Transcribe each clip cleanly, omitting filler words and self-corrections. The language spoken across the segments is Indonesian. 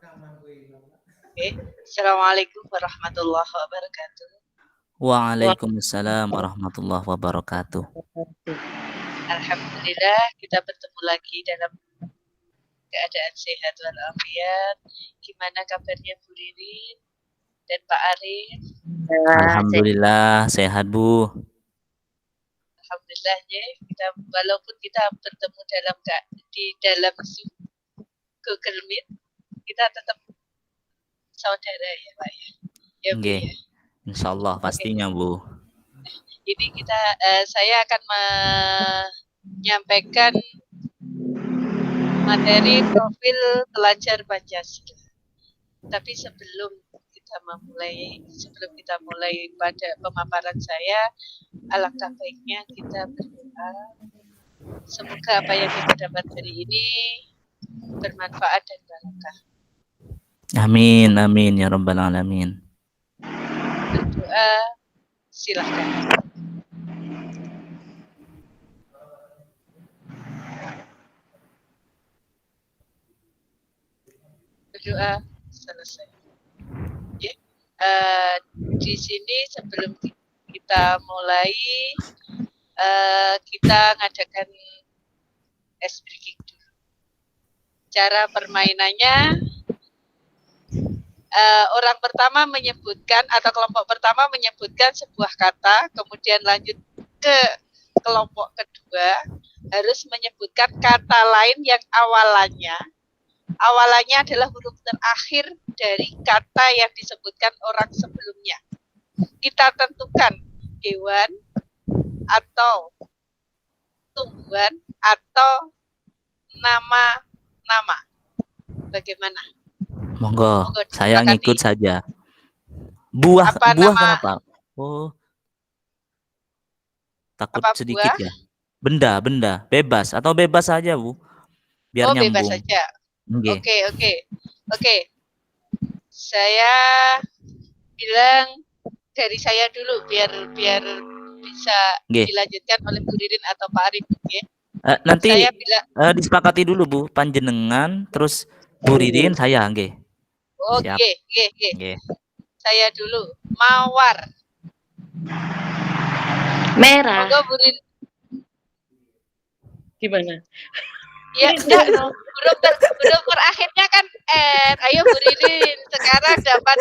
Oke. Assalamualaikum warahmatullahi wabarakatuh. Waalaikumsalam warahmatullahi wabarakatuh. Alhamdulillah kita bertemu lagi dalam keadaan sehat walafiat. Gimana kabarnya Bu Ririn dan Pak Arif? Alhamdulillah sehat Bu. Alhamdulillah ya. Walaupun kita bertemu di dalam Zoom Google Meet, kita tetap saudara ya Pak ya. Ya Bu ya. Insyaallah pastinya Bu. Ini saya akan menyampaikan materi profil pelajar Pancasila. Tapi sebelum kita mulai pada pemaparan saya, alangkah baiknya kita berdoa. Semoga apa yang kita dapat hari ini bermanfaat dan barokah. Amin, amin ya rabbal alamin. Berdoa, silahkan. Berdoa selesai. Ya. Di sini sebelum kita mulai, kita ngadakan ice breaking dulu. Cara permainannya, orang pertama menyebutkan atau kelompok pertama menyebutkan sebuah kata, kemudian lanjut ke kelompok kedua harus menyebutkan kata lain yang awalannya adalah huruf terakhir dari kata yang disebutkan orang sebelumnya. Kita tentukan hewan atau tumbuhan atau nama. Bagaimana? Monggo saya ngikut saja. Buah nama? Kenapa? Oh. Takut sedikit buah? Ya. Benda, bebas atau bebas saja, Bu. Biar nyambung. Bebas saja. Oke. Saya bilang dari saya dulu biar bisa dilanjutkan oleh Bu Ririn atau Pak Arif. Nanti saya disepakati dulu Bu, panjenengan terus Bu Ririn saya nggih. Oke. Saya dulu. Mawar. Merah. Monggo Bu Ririn. Gimana? Ya, huruf terakhirnya kan N. Ayo Bu Ririn, sekarang dapat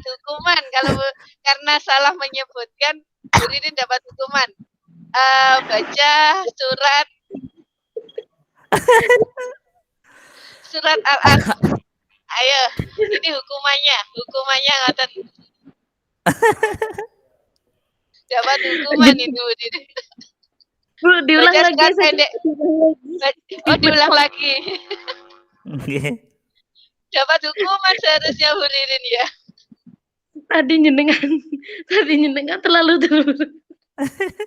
hukuman karena salah menyebutkan. Bu Ririn dapat hukuman. Baca surat Al-An. Ayo, ini hukumannya ngoten. Dapat hukuman ini Bu Ririn. Bu, diulang lagi. Diulang lagi. Dapat hukuman seharusnya Bu Ririn ya. Tadi nyenengan terlalu dulu.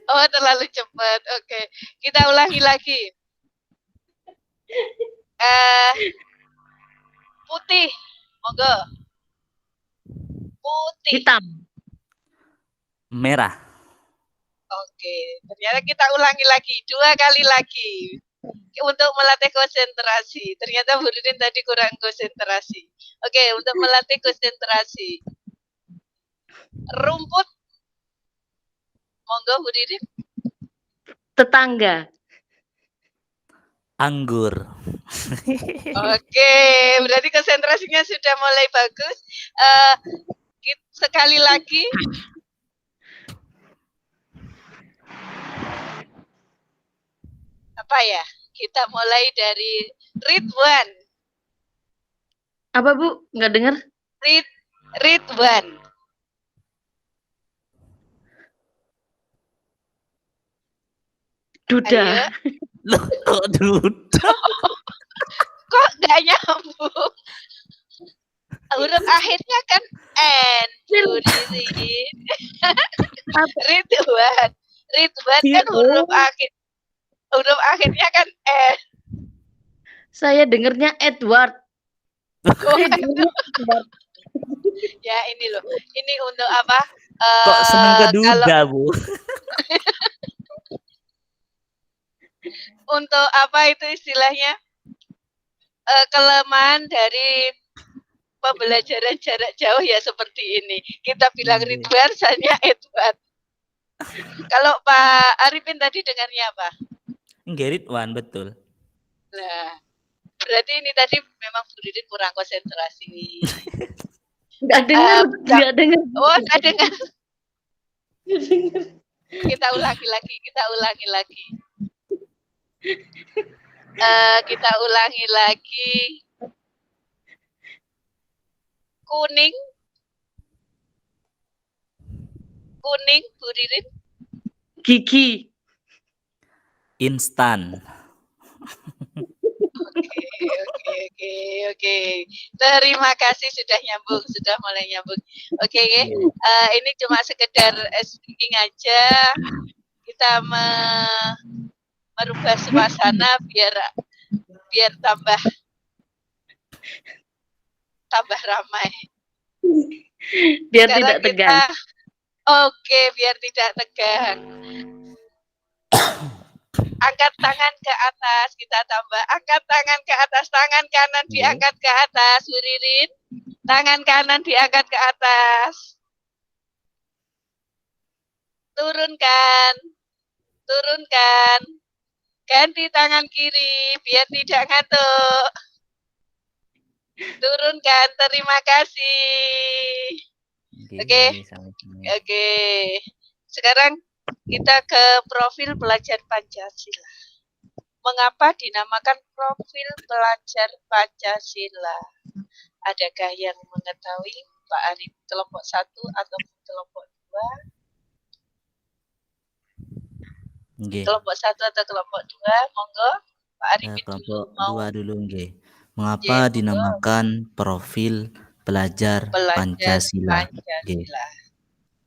Terlalu cepat. Oke. Kita ulangi lagi. Putih. Monggo. Putih. Hitam. Merah. Oke, ternyata kita ulangi lagi 2 kali lagi untuk melatih konsentrasi. Ternyata Bu Ririn tadi kurang konsentrasi. Oke, untuk melatih konsentrasi. Rumput. Monggo Bu Ririn. Tetangga. Anggur. Oke, berarti konsentrasinya sudah mulai bagus. Sekali lagi. Apa ya? Kita mulai dari Ridwan. Apa Bu? Nggak dengar? Ridwan. Duda. Loh, kok duda? Kok nggak nyambung? Huruf akhirnya kan N. Bu Ririn. Ridwan kan huruf akhirnya kan N. Saya dengernya Edward. Ya ini loh. Ini untuk apa? Kok seneng keduda, Bu? Untuk apa itu istilahnya? kelemahan dari pembelajaran jarak jauh ya seperti ini. Kita bilang Ridwan, saya Edward. Kalau Pak Arifin tadi dengarnya apa? Ridwan, betul. Nah, berarti ini tadi memang Bu Ririn kurang konsentrasi. Nggak dengar, nggak dengar. Oh, nggak dengar. Kita ulangi lagi. Kita ulangi lagi. Kuning, Bu Ririn. Gigi. Instan. Oke. Terima kasih sudah nyambung, sudah mulai nyambung. Oke. Ini cuma sekedar speaking aja. Kita merubah suasana biar tambah ramai. Biar Sekarang tidak tegang. Oke, biar tidak tegang. Angkat tangan ke atas, kita tambah. Angkat tangan ke atas, tangan kanan diangkat ke atas, Bu Ririn. Tangan kanan diangkat ke atas. Turunkan. Ganti tangan kiri, biar tidak ngantuk. Turunkan, terima kasih. Oke. Sekarang kita ke profil pelajar Pancasila. Mengapa dinamakan profil pelajar Pancasila? Adakah yang mengetahui, Pak Arif, kelompok 1 atau kelompok 2? Kelompok 1 atau kelompok 2? Monggo, Pak Arif kelompok 2 dulu, nggih. Mengapa dinamakan profil pelajar Pancasila?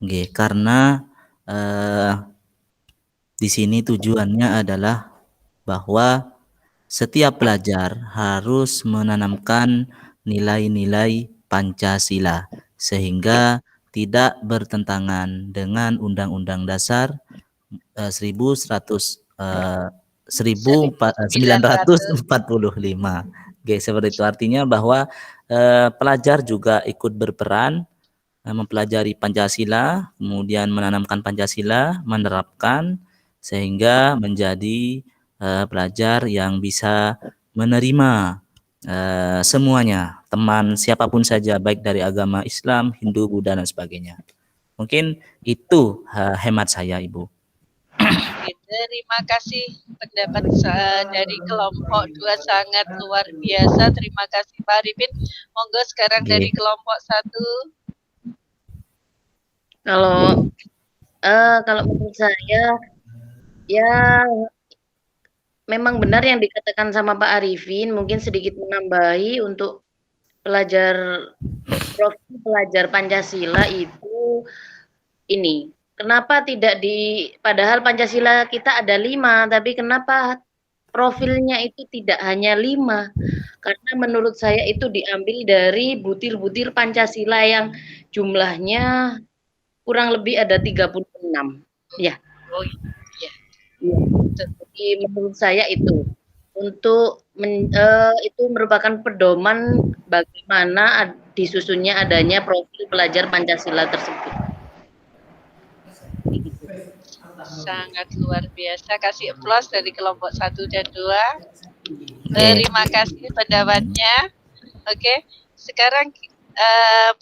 Nggih, karena di sini tujuannya adalah bahwa setiap pelajar harus menanamkan nilai-nilai Pancasila sehingga tidak bertentangan dengan Undang-Undang Dasar 1945. Oke, seperti itu. Artinya bahwa pelajar juga ikut berperan mempelajari Pancasila, kemudian menanamkan Pancasila, menerapkan sehingga menjadi pelajar yang bisa menerima semuanya, teman siapapun saja, baik dari agama Islam, Hindu, Buddha, dan sebagainya. Mungkin itu hemat saya, Ibu. Terima kasih pendapat dari kelompok 2 sangat luar biasa. Terima kasih Pak Arifin. Monggo sekarang dari kelompok 1. Kalau menurut saya ya memang benar yang dikatakan sama Pak Arifin, mungkin sedikit menambahi untuk profil pelajar Pancasila itu ini. Kenapa tidak padahal Pancasila kita ada 5, tapi kenapa profilnya itu tidak hanya 5? Karena menurut saya itu diambil dari butir-butir Pancasila yang jumlahnya kurang lebih ada 36. Ya. Oh iya. Jadi menurut saya itu untuk itu merupakan pedoman bagaimana disusunnya adanya profil pelajar Pancasila tersebut. Sangat luar biasa. Kasih aplaus dari kelompok 1 dan 2. Terima kasih pendapatnya. Oke. Sekarang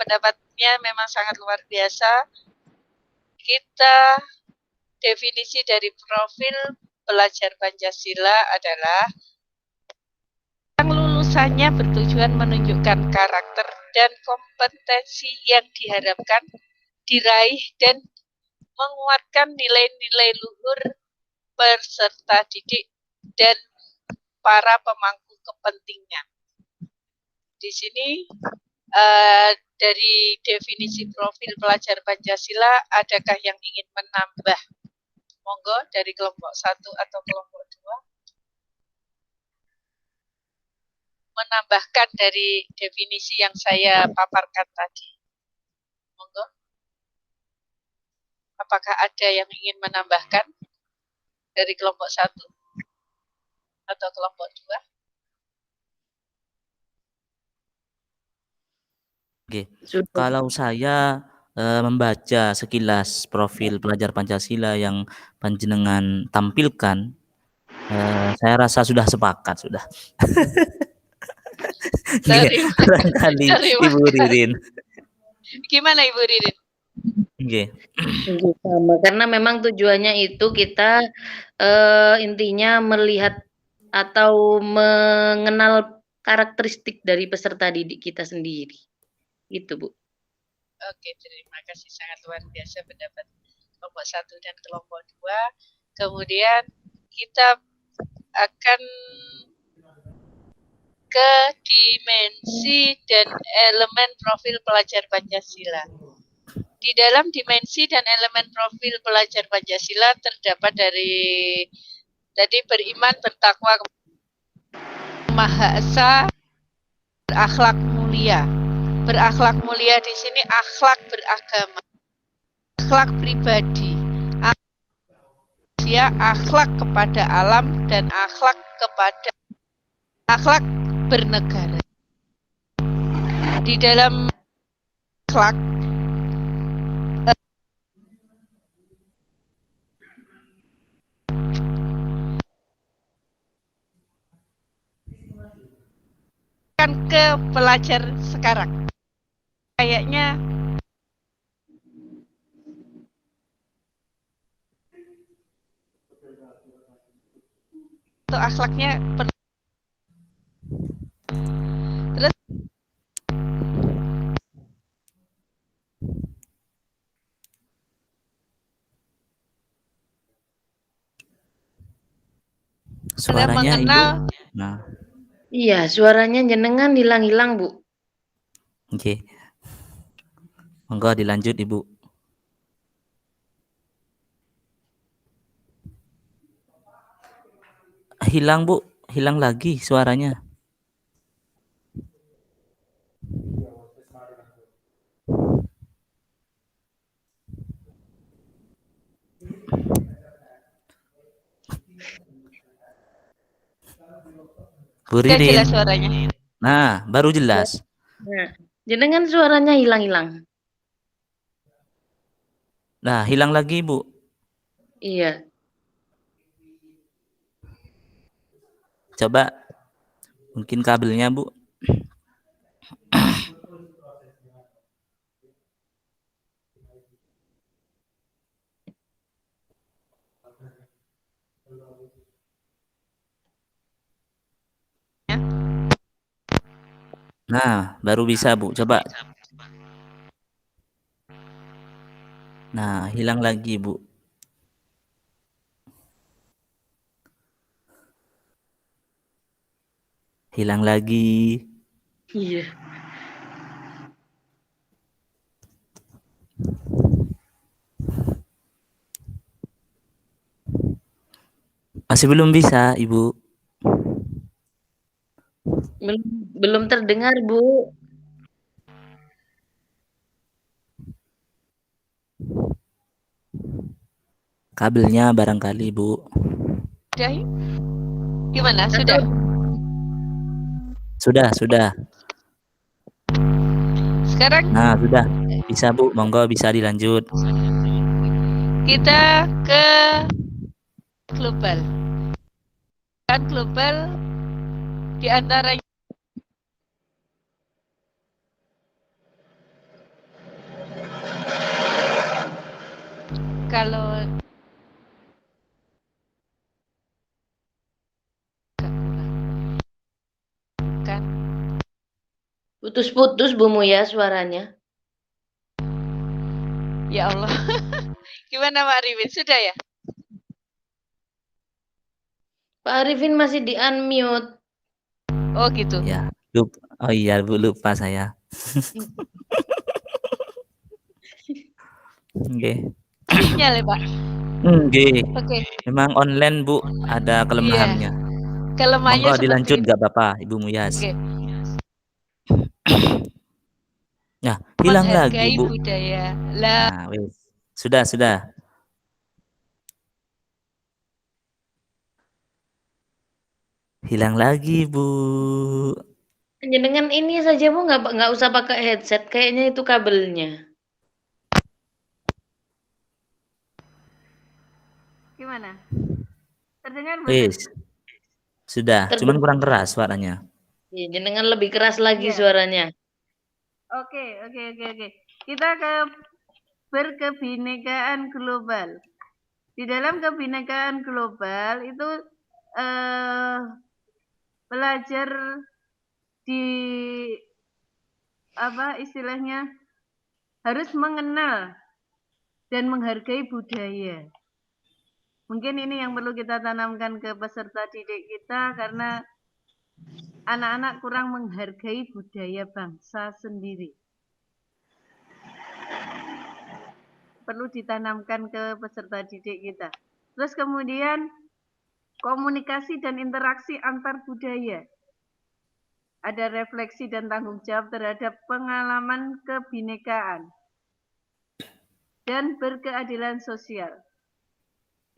pendapatnya memang sangat luar biasa. Kita definisi dari profil pelajar Pancasila adalah yang lulusannya bertujuan menunjukkan karakter dan kompetensi yang diharapkan diraih dan menguatkan nilai-nilai luhur peserta didik dan para pemangku kepentingan. Di sini dari definisi profil pelajar Pancasila, adakah yang ingin menambah? Monggo dari kelompok 1 atau kelompok 2. Menambahkan dari definisi yang saya paparkan tadi. Monggo. Apakah ada yang ingin menambahkan dari kelompok 1 atau kelompok 2? Oke. Sudah. Kalau saya membaca sekilas profil pelajar Pancasila yang panjenengan tampilkan, saya rasa sudah sepakat sudah. Nggih, Terima barangkali terima Ibu Ririn. Gimana Ibu Ririn? Nggih. Sama, karena memang tujuannya itu kita intinya melihat atau mengenal karakteristik dari peserta didik kita sendiri. Gitu, Bu. Oke, terima kasih, sangat luar biasa pendapat kelompok 1 dan kelompok 2. Kemudian kita akan ke dimensi dan elemen profil pelajar Pancasila. Di dalam dimensi dan elemen profil pelajar Pancasila terdapat dari tadi beriman, bertakwa, Maha Esa, berakhlak mulia. Berakhlak mulia di sini akhlak beragama, akhlak pribadi, akhlak kepada alam, dan akhlak bernegara. Di dalam akhlak akan ke pelajar sekarang. Kayaknya untuk akhlaknya terus Suaranya Ibu. mengenal. Nah, Iya, suaranya jenengan hilang-hilang, Bu. oke. Monggo dilanjut Ibu. Hilang Bu, hilang lagi suaranya. Bu Sudah Ririn. jelas suaranya. Nah, baru jelas. Nah, jenengan suaranya hilang-hilang. Nah, hilang lagi Bu. Iya. Coba mungkin kabelnya Bu. Nah, baru bisa Bu. Coba. Nah, hilang lagi Bu. Hilang lagi. Iya. Masih belum bisa, Ibu. Belum terdengar, Bu. Kabelnya barangkali, Bu. Sudah? Gimana? Sudah? Sudah. Sekarang Nah, sudah. Bisa, Bu. Monggo bisa dilanjut. kita ke global. Kan global di antara kalau kan Putus-putus, Bu Muya, suaranya. ya Allah. Gimana Pak Arifin? Sudah ya? Pak Arifin masih di-unmute. Oh gitu. Ya, lupa. Oh iya, Bu, lupa saya. Oke. Sinyal ya, Pak? Oke. Oke. Memang online, Bu, ada kelemahannya. Iya. Kelemahannya Monggo dilanjut seperti gak apa-apa, Ibu Muyas. Oke. Nah, hilang lagi, Menghargai Bu. budaya. Lah, Nah, wes. Sudah. Hilang lagi, Bu. Jenengan ini saja Bu nggak usah pakai headset, kayaknya itu kabelnya. Gimana? Terdengar Wis, boten? sudah, cuman Terdengar. kurang keras suaranya. Iya, jenengan lebih keras lagi Iya. suaranya. Oke. Kita berkebinekaan global. Di dalam kebinekaan global itu belajar di apa istilahnya harus mengenal dan menghargai budaya. Mungkin ini yang perlu kita tanamkan ke peserta didik kita karena anak-anak kurang menghargai budaya bangsa sendiri. Perlu ditanamkan ke peserta didik kita. Terus kemudian komunikasi dan interaksi antar budaya. Ada refleksi dan tanggung jawab terhadap pengalaman kebinekaan dan berkeadilan sosial.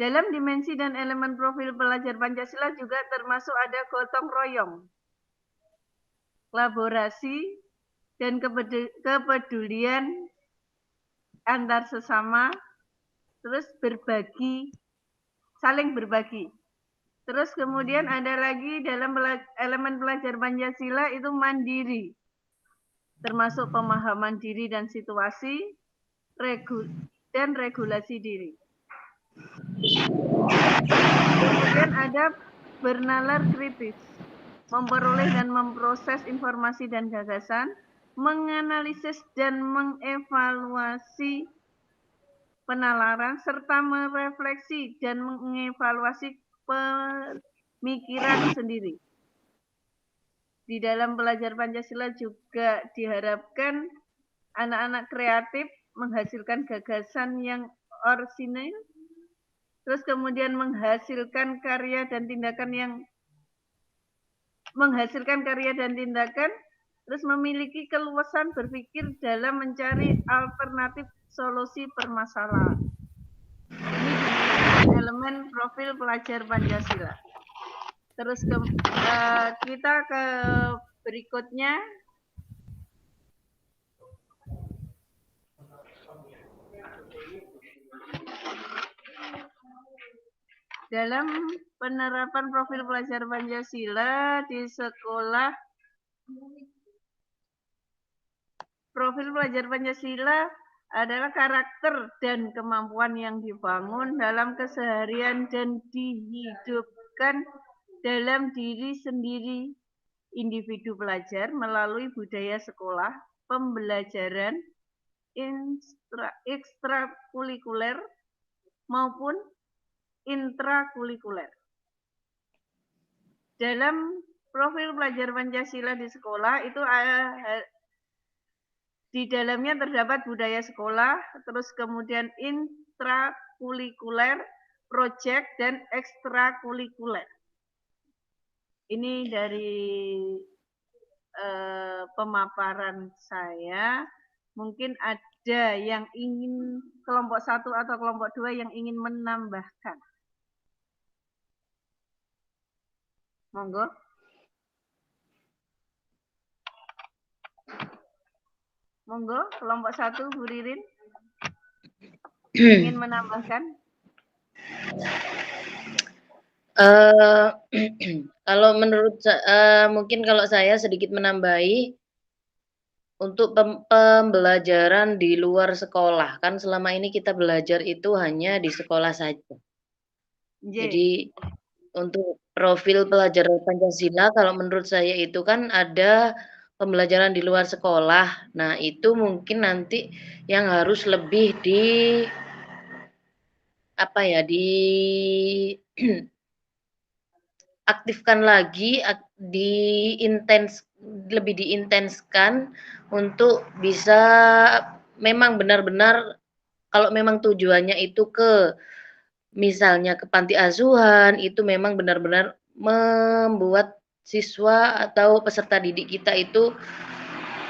Dalam dimensi dan elemen profil pelajar Pancasila juga termasuk ada gotong royong, kolaborasi, dan kepedulian antar sesama, terus berbagi, saling berbagi. Terus kemudian ada lagi dalam elemen pelajar Pancasila itu mandiri, termasuk pemahaman diri dan situasi, dan regulasi diri. Kemudian ada bernalar kritis, memperoleh dan memproses informasi dan gagasan, menganalisis dan mengevaluasi penalaran, serta merefleksi dan mengevaluasi pemikiran sendiri. Di dalam belajar Pancasila juga diharapkan anak-anak kreatif menghasilkan gagasan yang orisinil, terus kemudian menghasilkan karya dan tindakan terus memiliki keluasan berpikir dalam mencari alternatif solusi permasalahan. Ini dimiliki elemen profil pelajar Pancasila. Terus kita ke berikutnya. Dalam penerapan profil pelajar Pancasila di sekolah, profil pelajar Pancasila adalah karakter dan kemampuan yang dibangun dalam keseharian dan dihidupkan dalam diri sendiri individu pelajar melalui budaya sekolah, pembelajaran ekstrakurikuler maupun intrakurikuler. Dalam profil pelajar Pancasila di sekolah itu di dalamnya terdapat budaya sekolah, terus kemudian intrakurikuler, project, dan ekstrakurikuler. Ini dari pemaparan saya. Mungkin ada yang ingin kelompok 1 atau kelompok 2 yang ingin menambahkan. Monggo. Monggo, kelompok 1, Bu Ririn. Ingin menambahkan? Kalau menurut mungkin kalau saya sedikit menambahi untuk pembelajaran di luar sekolah, kan selama ini kita belajar itu hanya di sekolah saja. Jadi untuk profil pelajar Pancasila kalau menurut saya itu kan ada pembelajaran di luar sekolah. Nah, itu mungkin nanti yang harus lebih aktifkan lagi, lebih diintenskan untuk bisa memang benar-benar kalau memang tujuannya itu misalnya ke panti asuhan, itu memang benar-benar membuat siswa atau peserta didik kita itu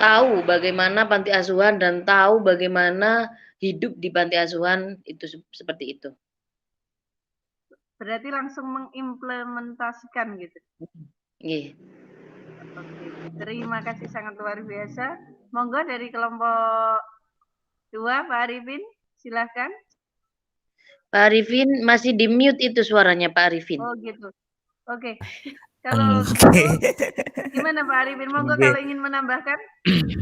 tahu bagaimana panti asuhan dan tahu bagaimana hidup di panti asuhan itu seperti itu. Berarti langsung mengimplementasikan gitu. Iya. Oke. Terima kasih sangat luar biasa. Monggo dari kelompok 2 Pak Arifin, silahkan. Pak Arifin masih di mute itu suaranya Pak Arifin. Oh gitu. Oke. Kalau gitu, gimana Pak Arifin? Monggo kalau ingin menambahkan.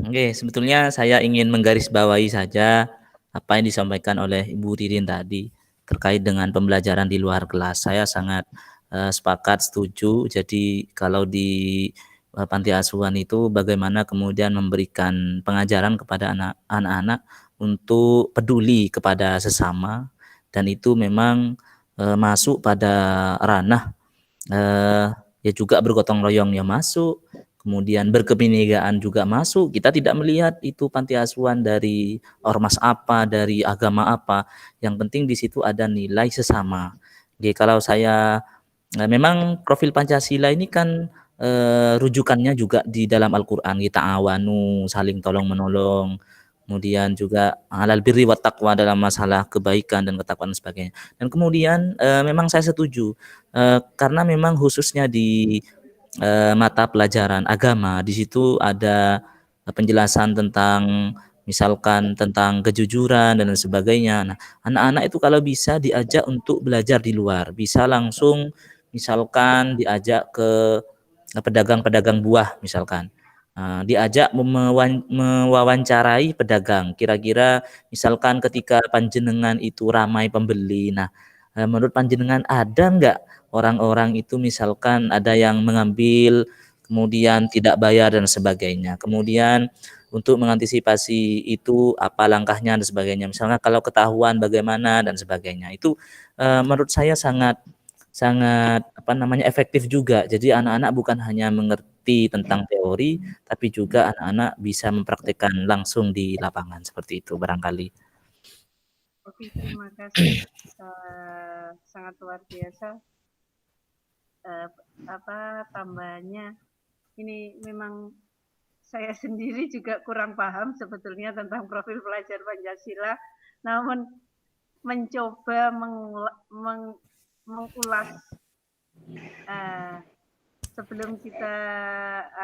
Oke, sebetulnya saya ingin menggarisbawahi saja apa yang disampaikan oleh Ibu Ririn tadi terkait dengan pembelajaran di luar kelas. Saya sangat sepakat, setuju. Jadi kalau di panti asuhan itu bagaimana kemudian memberikan pengajaran kepada anak-anak untuk peduli kepada sesama, dan itu memang masuk pada ranah ya juga bergotong royong ya masuk, kemudian berkebinekaan juga masuk. Kita tidak melihat itu panti asuhan dari ormas apa, dari agama apa. Yang penting di situ ada nilai sesama. Jadi kalau saya memang profil Pancasila ini kan rujukannya juga di dalam Al-Qur'an, kita awanu, saling tolong menolong. Kemudian juga alal birri wat taqwa dalam masalah kebaikan dan ketakwaan dan sebagainya. Dan kemudian memang saya setuju karena memang khususnya di mata pelajaran agama di situ ada penjelasan tentang misalkan tentang kejujuran dan lain sebagainya. Nah, anak-anak itu kalau bisa diajak untuk belajar di luar, bisa langsung misalkan diajak ke pedagang-pedagang buah misalkan. Diajak mewawancarai pedagang. Kira-kira misalkan ketika panjenengan itu ramai pembeli. Nah, menurut panjenengan ada enggak orang-orang itu misalkan ada yang mengambil kemudian tidak bayar dan sebagainya. Kemudian untuk mengantisipasi itu apa langkahnya dan sebagainya. Misalnya kalau ketahuan bagaimana dan sebagainya. Itu menurut saya sangat efektif juga. Jadi anak-anak bukan hanya mengerti tentang teori, tapi juga anak-anak bisa mempraktikkan langsung di lapangan seperti itu barangkali. Oke, terima kasih. Sangat luar biasa. Tambahannya ini memang saya sendiri juga kurang paham sebetulnya tentang profil pelajar Pancasila, namun mencoba mengulas sebelum kita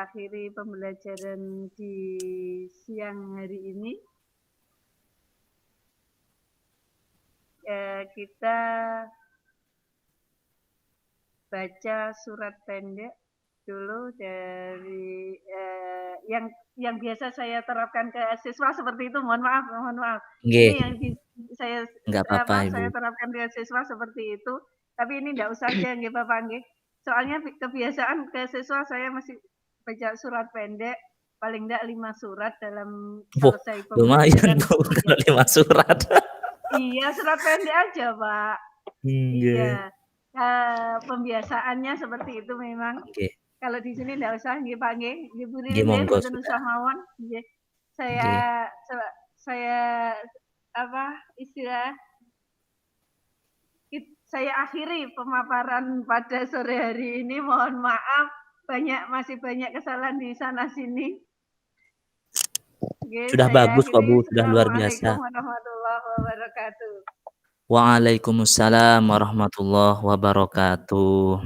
akhiri pembelajaran di siang hari ini. Kita baca surat pendek dulu dari yang biasa saya terapkan ke siswa seperti itu. Mohon maaf. Ini yang saya terapkan ke siswa seperti itu. Tapi ini enggak usah aja nggih Bapak nggih. Soalnya kebiasaan ke siswa saya masih baca surat pendek paling enggak 5 surat dalam selesai pembelajaran. Lumayan tuh kalau 5 surat. Iya, surat pendek aja, Pak. Iya. Pembiasaannya seperti itu memang. Kalau di sini enggak usah nggih Pak nggih. Nggih Bu Ririn nggih mboten usah mawon. Nggih. Saya akhiri pemaparan pada sore hari ini. Mohon maaf masih banyak kesalahan di sana sini. Sudah bagus kok Bu, sudah luar biasa. Assalamualaikum warahmatullahi wabarakatuh. Waalaikumsalam warahmatullahi wabarakatuh.